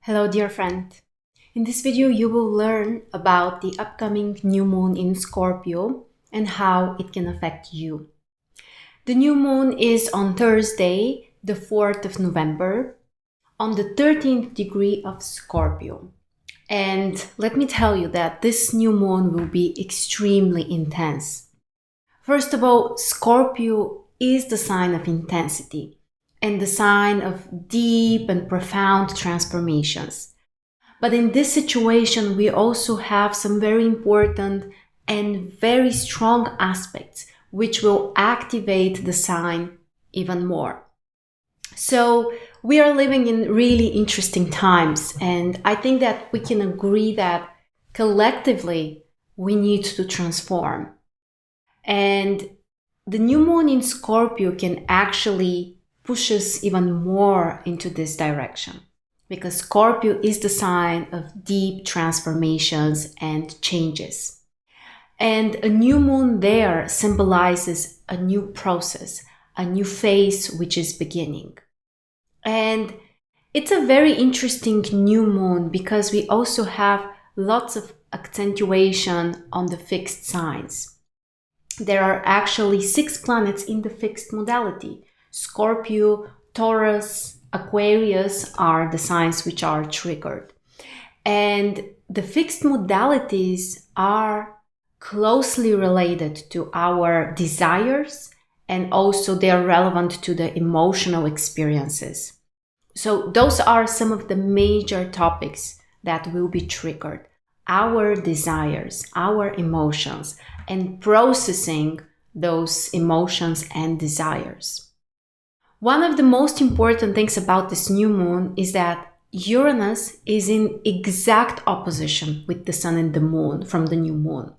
Hello, dear friend. In this video, you will learn about the upcoming new moon in Scorpio and how it can affect you. The new moon is on Thursday, the 4th of November, on the 13th degree of Scorpio. And let me tell you that this new moon will be extremely intense. First of all, Scorpio is the sign of intensity and the sign of deep and profound transformations. But in this situation, we also have some very important and very strong aspects which will activate the sign even more. So we are living in really interesting times, and I think that we can agree that collectively we need to transform. And the new moon in Scorpio can actually push us even more into this direction, because Scorpio is the sign of deep transformations and changes. And a new moon there symbolizes a new process, a new phase which is beginning. And it's a very interesting new moon because we also have lots of accentuation on the fixed signs. There are actually 6 planets in the fixed modality. Scorpio, Taurus, Aquarius are the signs which are triggered. And the fixed modalities are closely related to our desires, and also they are relevant to the emotional experiences. So those are some of the major topics that will be triggered. Our desires, our emotions, and processing those emotions and desires. One of the most important things about this new moon is that Uranus is in exact opposition with the sun and the moon from the new moon.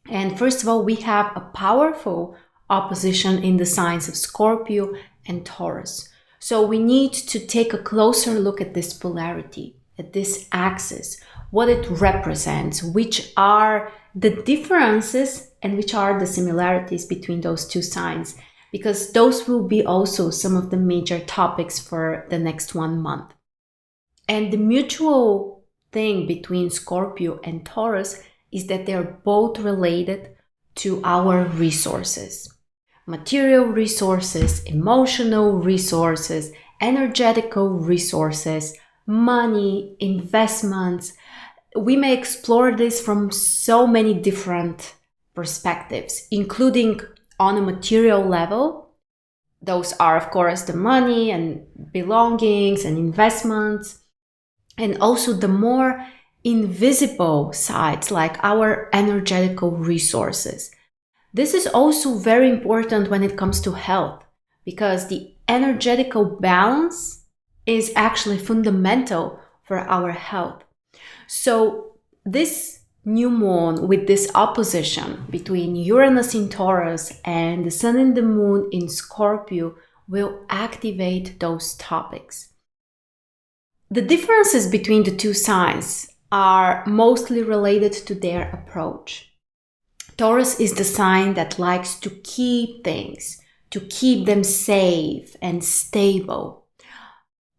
And first of all, we have a powerful opposition in the signs of Scorpio and Taurus. So we need to take a closer look at this polarity, at this axis, what it represents, which are the differences and which are the similarities between those two signs, because those will be also some of the major topics for the next 1 month. And the mutual thing between Scorpio and Taurus is that they're both related to our resources. Material resources, emotional resources, energetical resources, money, investments. We may explore this from so many different perspectives, including on a material level. Those are, of course, the money and belongings and investments, and also the more invisible sides like our energetical resources. This is also very important when it comes to health, because the energetical balance is actually fundamental for our health. So this new moon with this opposition between Uranus in Taurus and the sun and the moon in Scorpio will activate those topics. The differences between the two signs are mostly related to their approach. Taurus is the sign that likes to keep things, to keep them safe and stable.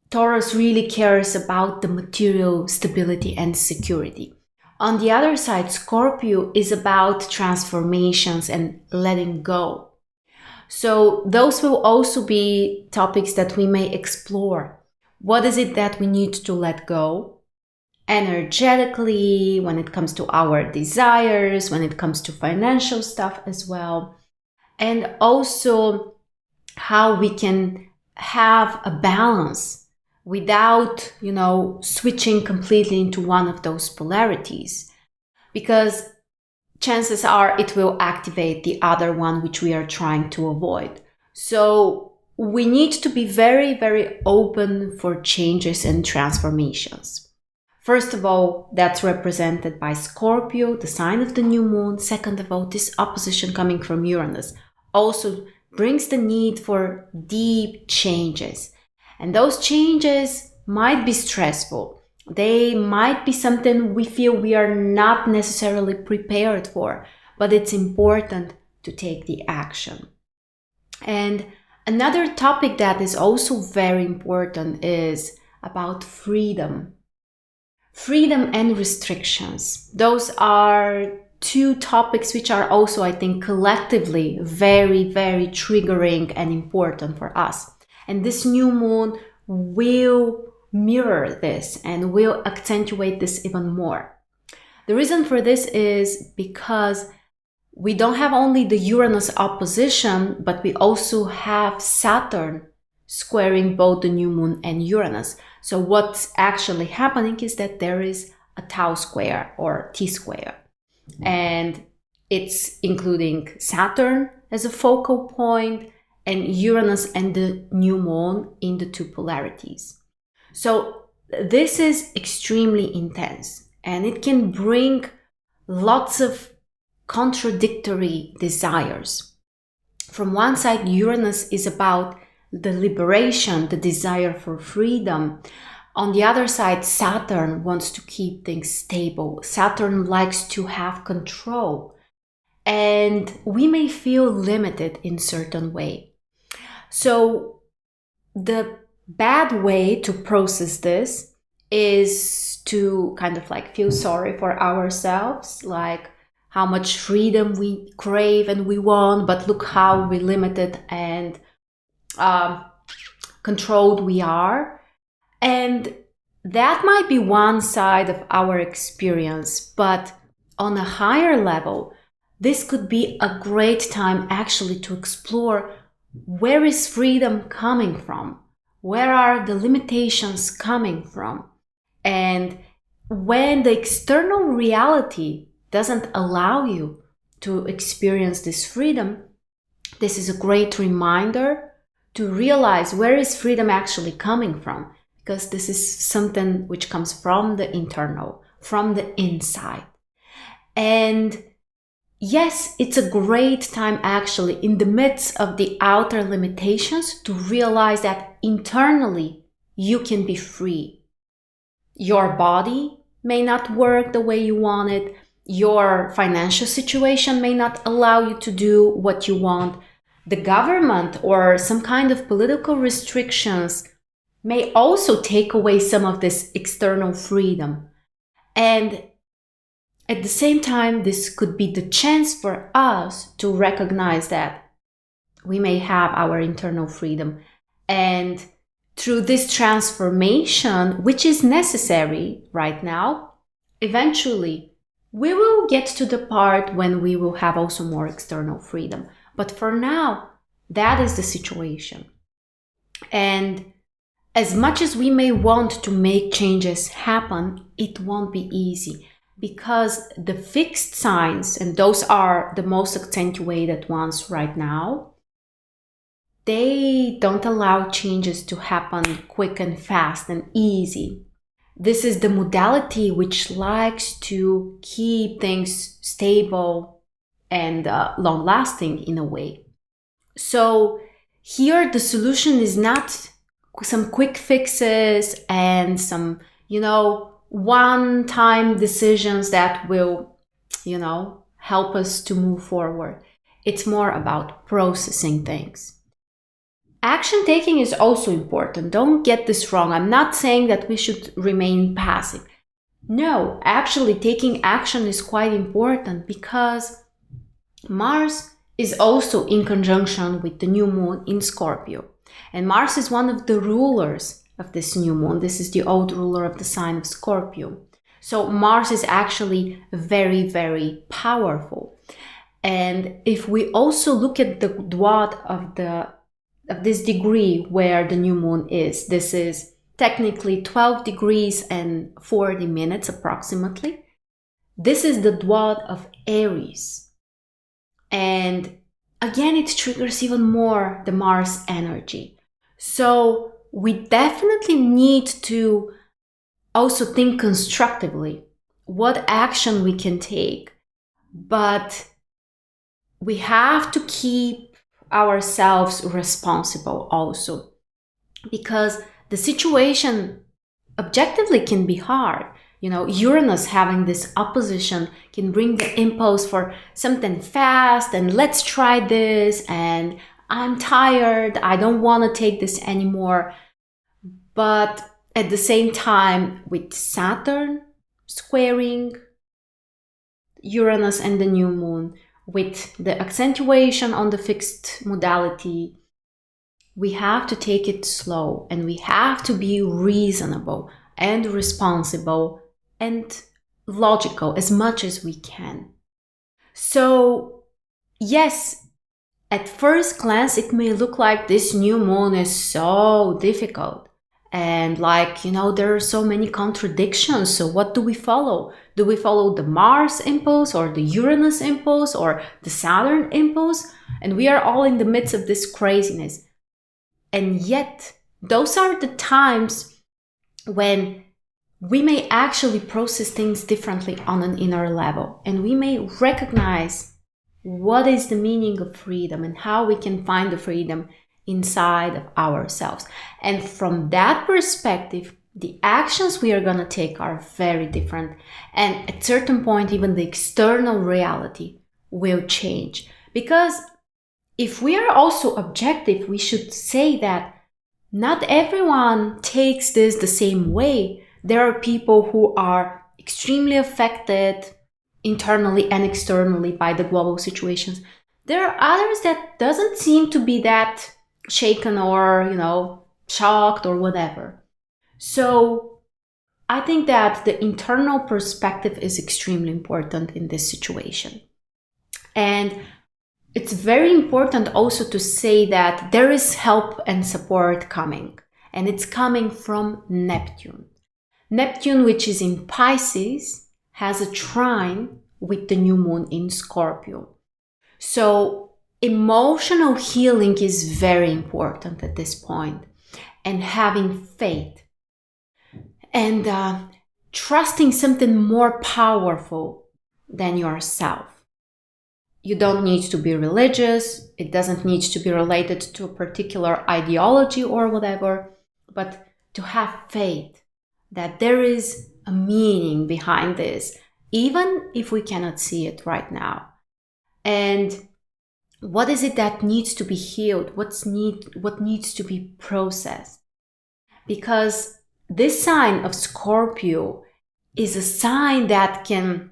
Taurus really cares about the material stability and security. On the other side, Scorpio is about transformations and letting go. So those will also be topics that we may explore. What is it that we need to let go? Energetically, when it comes to our desires, when it comes to financial stuff as well, and also how we can have a balance without, switching completely into one of those polarities, because chances are it will activate the other one which we are trying to avoid. So we need to be very, very open for changes and transformations. First of all, that's represented by Scorpio, the sign of the new moon. Second of all, this opposition coming from Uranus also brings the need for deep changes. And those changes might be stressful. They might be something we feel we are not necessarily prepared for, but it's important to take the action. And another topic that is also very important is about freedom. freedom and restrictions. Those are two topics which are also, I think, collectively very, very triggering and important for us. And this new moon will mirror this and will accentuate this even more. The reason for this is because we don't have only the Uranus opposition, but we also have Saturn squaring both the new moon and Uranus. So what's actually happening is that there is a Tau square or T square. And it's including Saturn as a focal point and Uranus and the new moon in the two polarities. So this is extremely intense and it can bring lots of contradictory desires. From one side, Uranus is about the liberation, the desire for freedom. On the other side, Saturn wants to keep things stable. Saturn likes to have control. And we may feel limited in certain way. So the bad way to process this is to kind of like feel sorry for ourselves, like how much freedom we crave and we want, but look how we're limited and controlled we are. And that might be one side of our experience, but on a higher level, this could be a great time actually to explore where is freedom coming from? Where are the limitations coming from? And when the external reality doesn't allow you to experience this freedom, this is a great reminder to realize where is freedom actually coming from, because this is something which comes from the internal, from the inside. And yes, it's a great time actually in the midst of the outer limitations to realize that internally you can be free. Your body may not work the way you want it. Your financial situation may not allow you to do what you want. The government or some kind of political restrictions may also take away some of this external freedom. And at the same time, this could be the chance for us to recognize that we may have our internal freedom. And through this transformation, which is necessary right now, eventually we will get to the part when we will have also more external freedom. But for now, that is the situation. And as much as we may want to make changes happen, it won't be easy, because the fixed signs, and those are the most accentuated ones right now, they don't allow changes to happen quick and fast and easy. This is the modality which likes to keep things stable and long-lasting in a way. So here the solution is not some quick fixes and some, one-time decisions that will, help us to move forward. It's more about processing things. Action taking is also important. Don't get this wrong. I'm not saying that we should remain passive. No, actually taking action is quite important because Mars is also in conjunction with the new moon in Scorpio. And Mars is one of the rulers of this new moon. This is the old ruler of the sign of Scorpio. So Mars is actually very, very powerful. And if we also look at the dwat of this degree where the new moon is, this is technically 12 degrees and 40 minutes approximately. This is the dwat of Aries. And again, it triggers even more the Mars energy. So we definitely need to also think constructively what action we can take. But we have to keep ourselves responsible also, because the situation objectively can be hard. Uranus having this opposition can bring the impulse for something fast and let's try this, and I'm tired, I don't want to take this anymore. But at the same time, with Saturn squaring Uranus and the new moon with the accentuation on the fixed modality, we have to take it slow and we have to be reasonable and responsible and logical as much as we can. So, yes, at first glance, it may look like this new moon is so difficult. And there are so many contradictions. So what do we follow? Do we follow the Mars impulse or the Uranus impulse or the Saturn impulse? And we are all in the midst of this craziness. And yet, those are the times when we may actually process things differently on an inner level. And we may recognize what is the meaning of freedom and how we can find the freedom inside of ourselves. And from that perspective, the actions we are going to take are very different. And at a certain point, even the external reality will change. Because if we are also objective, we should say that not everyone takes this the same way. There are people who are extremely affected internally and externally by the global situations. There are others that doesn't seem to be that shaken or, shocked or whatever. So I think that the internal perspective is extremely important in this situation. And it's very important also to say that there is help and support coming. And it's coming from Neptune. Neptune, which is in Pisces, has a trine with the new moon in Scorpio. So emotional healing is very important at this point, and having faith and trusting something more powerful than yourself. You don't need to be religious. It doesn't need to be related to a particular ideology or whatever, but to have faith that there is a meaning behind this, even if we cannot see it right now. And what is it that needs to be healed? What needs to be processed? Because this sign of Scorpio is a sign that can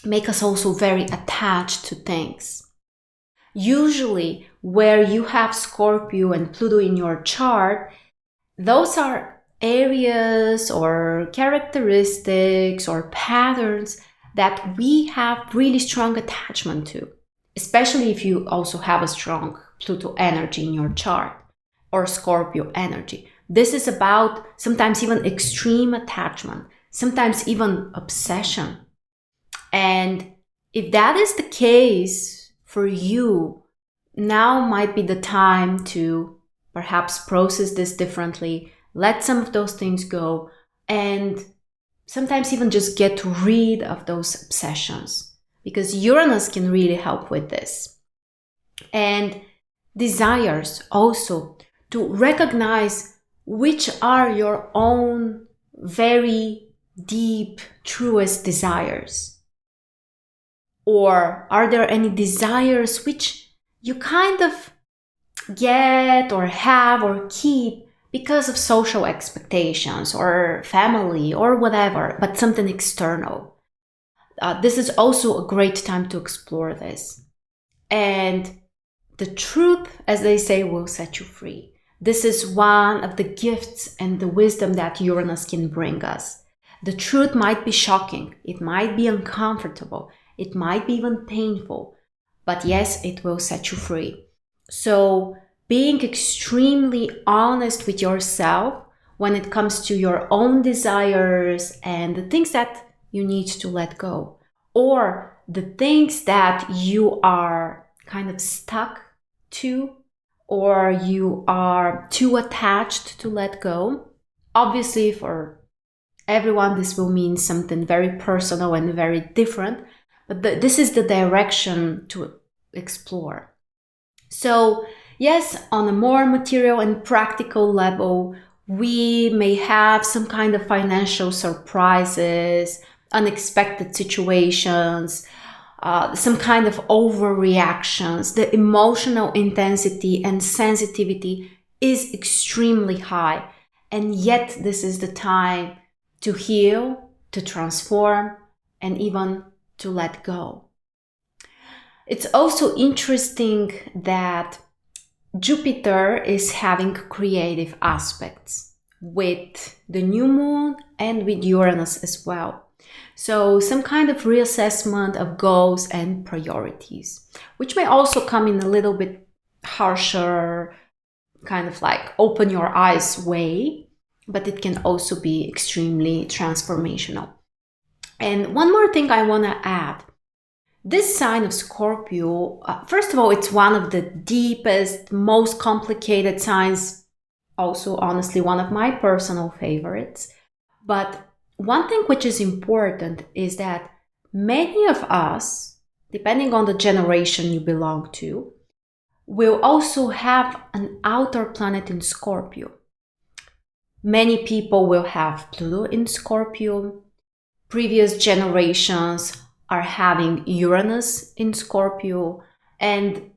make us also very attached to things. Usually, where you have Scorpio and Pluto in your chart, those are areas or characteristics or patterns that we have really strong attachment to, especially if you also have a strong Pluto energy in your chart or Scorpio energy. This is about sometimes even extreme attachment, sometimes even obsession. And if that is the case for you, now might be the time to perhaps process this differently, let some of those things go, and sometimes even just get rid of those obsessions, because Uranus can really help with this. And desires also, to recognize which are your own very deep, truest desires. Or are there any desires which you kind of get or have or keep because of social expectations or family or whatever, but something external? This is also a great time to explore this. And the truth, as they say, will set you free. This is one of the gifts and the wisdom that Uranus can bring us. The truth might be shocking. It might be uncomfortable. It might be even painful, but yes, it will set you free. So being extremely honest with yourself when it comes to your own desires and the things that you need to let go, or the things that you are kind of stuck to, or you are too attached to let go. Obviously, for everyone, this will mean something very personal and very different. But this is the direction to explore. So yes, on a more material and practical level, we may have some kind of financial surprises, unexpected situations, some kind of overreactions. The emotional intensity and sensitivity is extremely high. And yet this is the time to heal, to transform, and even to let go. It's also interesting that Jupiter is having creative aspects with the new moon and with Uranus as well. So some kind of reassessment of goals and priorities, which may also come in a little bit harsher, kind of like open your eyes way, but it can also be extremely transformational. And one more thing I want to add. This sign of Scorpio, first of all, it's one of the deepest, most complicated signs, also honestly one of my personal favorites. But one thing which is important is that many of us, depending on the generation you belong to, will also have an outer planet in Scorpio. Many people will have Pluto in Scorpio. Previous generations are having Uranus in Scorpio, and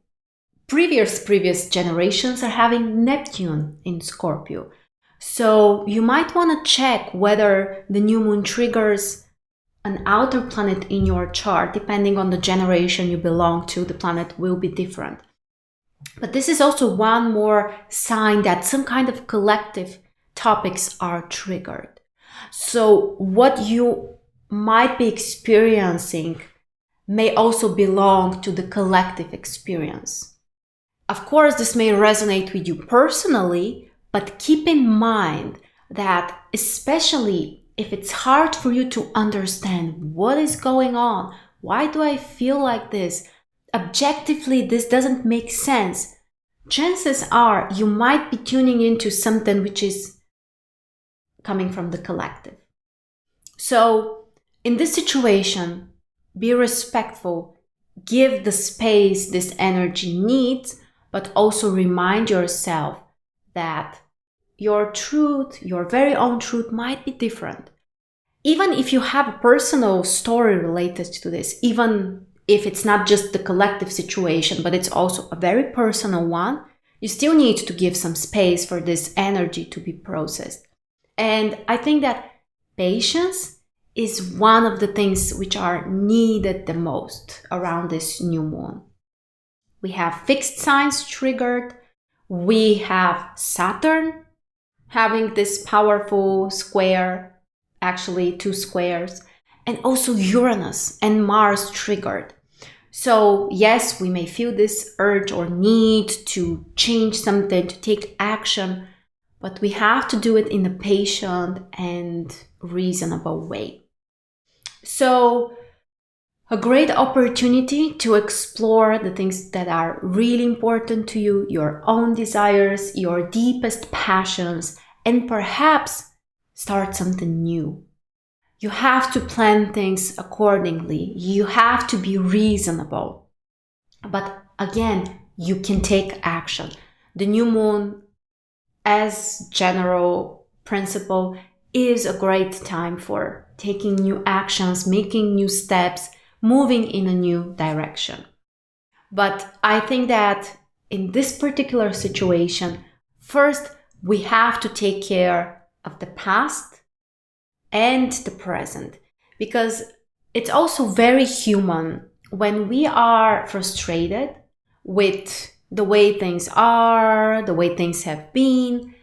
previous generations are having Neptune in Scorpio. So you might want to check whether the new moon triggers an outer planet in your chart. Depending on the generation you belong to, the planet will be different. But this is also one more sign that some kind of collective topics are triggered. So what you might be experiencing may also belong to the collective experience. Of course, this may resonate with you personally, but keep in mind that especially if it's hard for you to understand what is going on, why do I feel like this? Objectively, this doesn't make sense. Chances are you might be tuning into something which is coming from the collective. So in this situation, be respectful, give the space this energy needs, but also remind yourself that your truth, your very own truth might be different. Even if you have a personal story related to this, even if it's not just the collective situation, but it's also a very personal one, you still need to give some space for this energy to be processed. And I think that patience is one of the things which are needed the most around this new moon. We have fixed signs triggered. We have Saturn having this powerful square, actually 2 squares, and also Uranus and Mars triggered. So yes, we may feel this urge or need to change something, to take action, but we have to do it in a patient and reasonable way. So a great opportunity to explore the things that are really important to you, your own desires, your deepest passions, and perhaps start something new. You have to plan things accordingly. You have to be reasonable. But again, you can take action. The new moon, as general principle, is a great time for taking new actions, making new steps, moving in a new direction. But I think that in this particular situation, first, we have to take care of the past and the present, because it's also very human when we are frustrated with the way things are, the way things have been.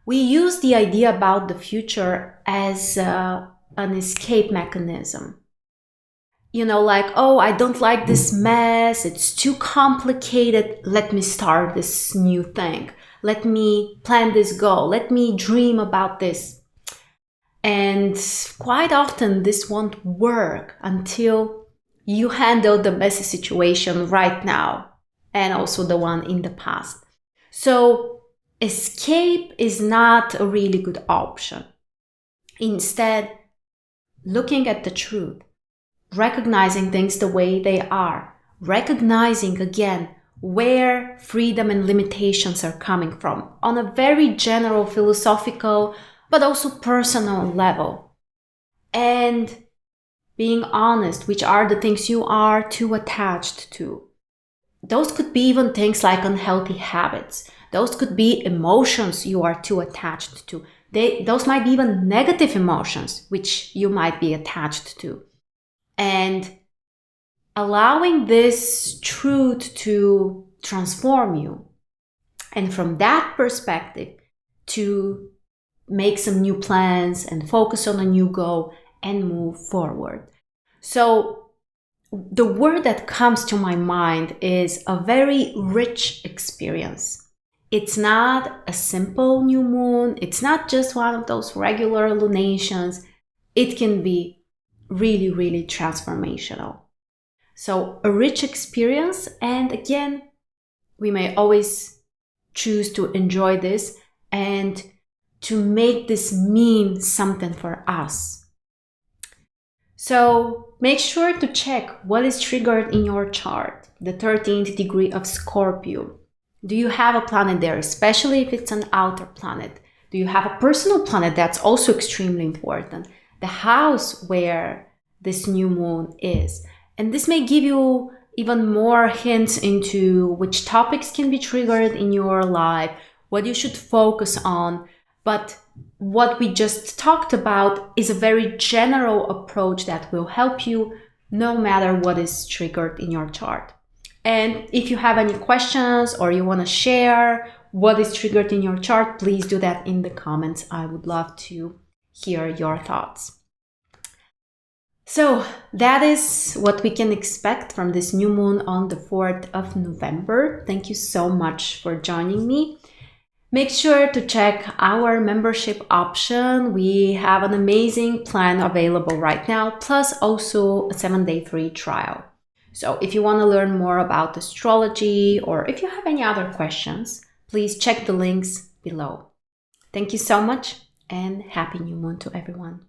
We use the idea about the future as an escape mechanism. You know, like, oh, I don't like this mess. It's too complicated. Let me start this new thing. Let me plan this goal. Let me dream about this. And quite often this won't work until you handle the messy situation right now and also the one in the past. So escape is not a really good option. Instead, looking at the truth, recognizing things the way they are, recognizing again where freedom and limitations are coming from on a very general philosophical but also personal level, and being honest, which are the things you are too attached to. Those could be even things like unhealthy habits. Those could be emotions you are too attached to. Those might be even negative emotions, which you might be attached to. And allowing this truth to transform you. And from that perspective, to make some new plans and focus on a new goal and move forward. So the word that comes to my mind is a very rich experience. It's not a simple new moon. It's not just one of those regular lunations. It can be really, really transformational. So a rich experience. And again, we may always choose to enjoy this and to make this mean something for us. So make sure to check what is triggered in your chart, the 13th degree of Scorpio. Do you have a planet there, especially if it's an outer planet? Do you have a personal planet? That's also extremely important. The house where this new moon is. And this may give you even more hints into which topics can be triggered in your life, what you should focus on. But what we just talked about is a very general approach that will help you no matter what is triggered in your chart. And if you have any questions or you want to share what is triggered in your chart, please do that in the comments. I would love to hear your thoughts. So that is what we can expect from this new moon on the 4th of November. Thank you so much for joining me. Make sure to check our membership option. We have an amazing plan available right now, plus also a 7-day free trial. So if you want to learn more about astrology or if you have any other questions, please check the links below. Thank you so much and happy new moon to everyone.